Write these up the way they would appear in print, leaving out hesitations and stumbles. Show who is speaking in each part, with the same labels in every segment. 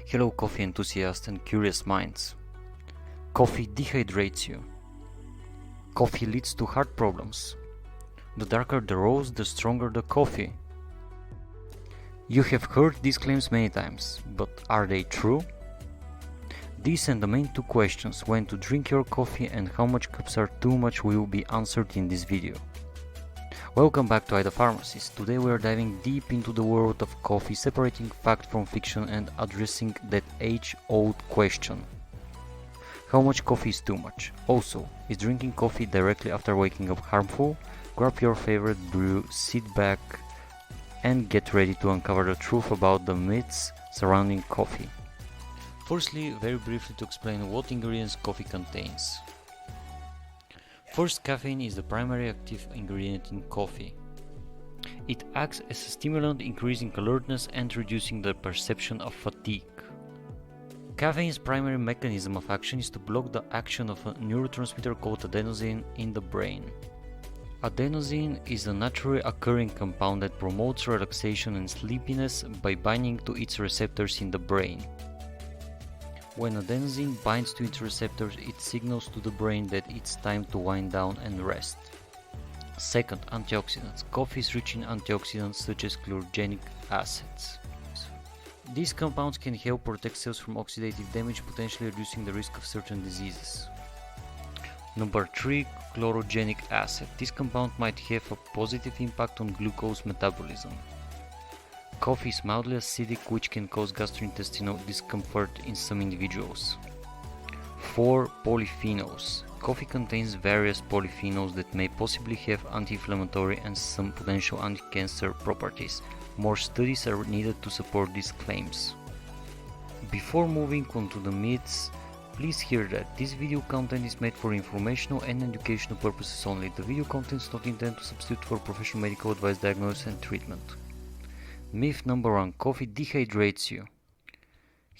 Speaker 1: Hello coffee enthusiasts and curious minds. Coffee dehydrates you. Coffee leads to heart problems. The darker the roast, the stronger the coffee. You have heard these claims many times, but are they true? These and the main two questions, when to drink your coffee and how much cups are too much, will be answered in this video. Welcome back to the Pharmacist. Today we are diving deep into the world of coffee, separating fact from fiction and addressing that age-old question. How much coffee is too much? Also, is drinking coffee directly after waking up harmful? Grab your favorite brew, sit back and get ready to uncover the truth about the myths surrounding coffee. Firstly, very briefly to explain what ingredients coffee contains. First, caffeine is the primary active ingredient in coffee. It acts as a stimulant, increasing alertness and reducing the perception of fatigue. Caffeine's primary mechanism of action is to block the action of a neurotransmitter called adenosine in the brain. Adenosine is a naturally occurring compound that promotes relaxation and sleepiness by binding to its receptors in the brain. When adenosine binds to its receptors, it signals to the brain that it's time to wind down and rest. Second, antioxidants. Coffee is rich in antioxidants such as chlorogenic acids. These compounds can help protect cells from oxidative damage, potentially reducing the risk of certain diseases. Number 3, chlorogenic acid. This compound might have a positive impact on glucose metabolism. Coffee is mildly acidic, which can cause gastrointestinal discomfort in some individuals. 4. Polyphenols. Coffee contains various polyphenols that may possibly have anti-inflammatory and some potential anti-cancer properties. More studies are needed to support these claims. Before moving on to the myths, please hear that this video content is made for informational and educational purposes only. The video content is not intended to substitute for professional medical advice, diagnosis and treatment. Myth number 1. Coffee dehydrates you.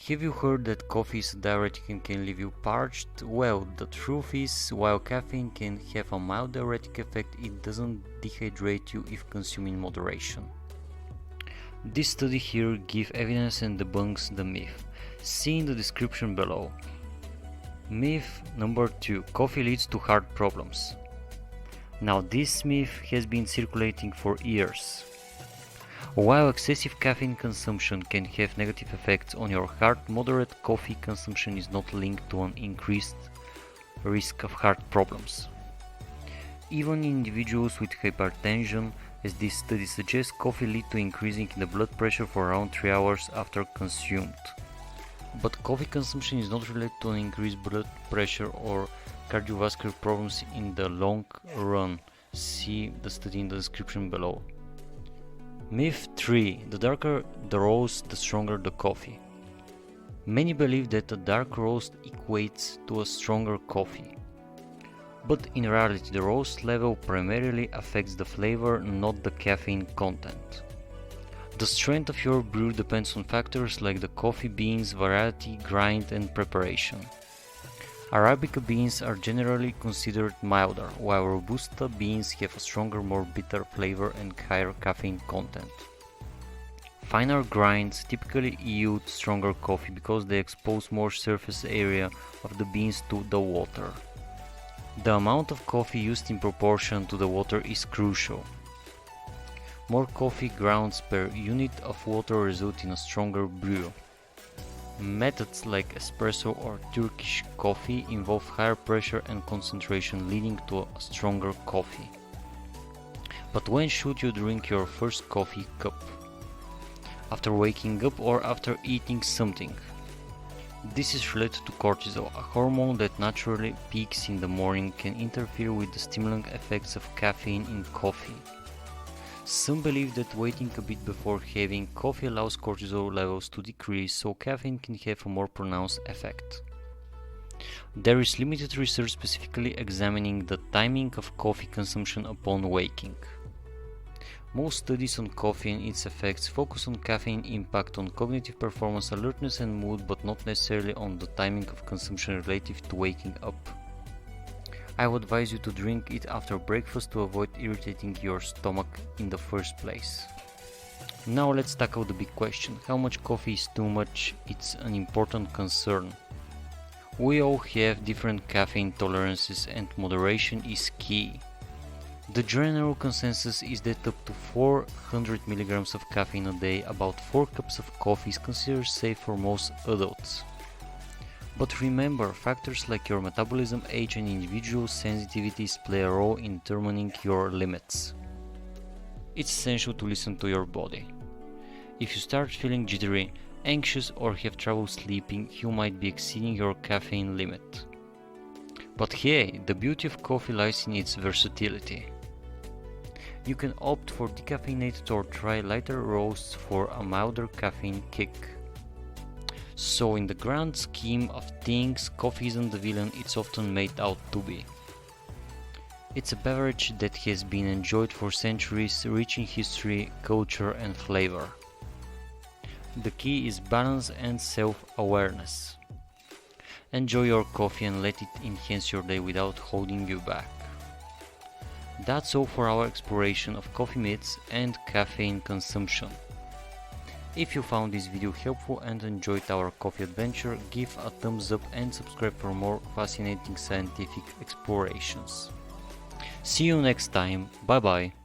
Speaker 1: Have you heard that coffee is a diuretic and can leave you parched? Well, the truth is, while caffeine can have a mild diuretic effect, it doesn't dehydrate you if consumed in moderation. This study here gives evidence and debunks the myth. See in the description below. Myth number 2. Coffee leads to heart problems. Now this myth has been circulating for years. While excessive caffeine consumption can have negative effects on your heart, moderate coffee consumption is not linked to an increased risk of heart problems. Even in individuals with hypertension, as this study suggests, coffee leads to increasing in the blood pressure for around 3 hours after consumed. But coffee consumption is not related to an increased blood pressure or cardiovascular problems in the long run. See the study in the description below. Myth 3. The darker the roast, the stronger the coffee. Many believe that a dark roast equates to a stronger coffee. But in reality, the roast level primarily affects the flavor, not the caffeine content. The strength of your brew depends on factors like the coffee beans, variety, grind and preparation. Arabica beans are generally considered milder, while Robusta beans have a stronger, more bitter flavor and higher caffeine content. Finer grinds typically yield stronger coffee because they expose more surface area of the beans to the water. The amount of coffee used in proportion to the water is crucial. More coffee grounds per unit of water result in a stronger brew. Methods like espresso or Turkish coffee involve higher pressure and concentration, leading to a stronger coffee. But when should you drink your first coffee cup? After waking up or after eating something? This is related to cortisol, a hormone that naturally peaks in the morning, can interfere with the stimulant effects of caffeine in coffee. Some believe that waiting a bit before having coffee allows cortisol levels to decrease, so caffeine can have a more pronounced effect. There is limited research specifically examining the timing of coffee consumption upon waking. Most studies on coffee and its effects focus on caffeine impact on cognitive performance, alertness and mood, but not necessarily on the timing of consumption relative to waking up. I would advise you to drink it after breakfast to avoid irritating your stomach in the first place. Now let's tackle the big question: how much coffee is too much? It's an important concern. We all have different caffeine tolerances and moderation is key. The general consensus is that up to 400 mg of caffeine a day, about 4 cups of coffee, is considered safe for most adults. But remember, factors like your metabolism, age and individual sensitivities play a role in determining your limits. It's essential to listen to your body. If you start feeling jittery, anxious or have trouble sleeping, you might be exceeding your caffeine limit. But hey, the beauty of coffee lies in its versatility. You can opt for decaffeinated or try lighter roasts for a milder caffeine kick. So in the grand scheme of things, coffee isn't the villain it's often made out to be. It's a beverage that has been enjoyed for centuries, rich in history, culture and flavor. The key is balance and self-awareness. Enjoy your coffee and let it enhance your day without holding you back. That's all for our exploration of coffee myths and caffeine consumption. If you found this video helpful and enjoyed our coffee adventure, give a thumbs up and subscribe for more fascinating scientific explorations. See you next time, bye bye.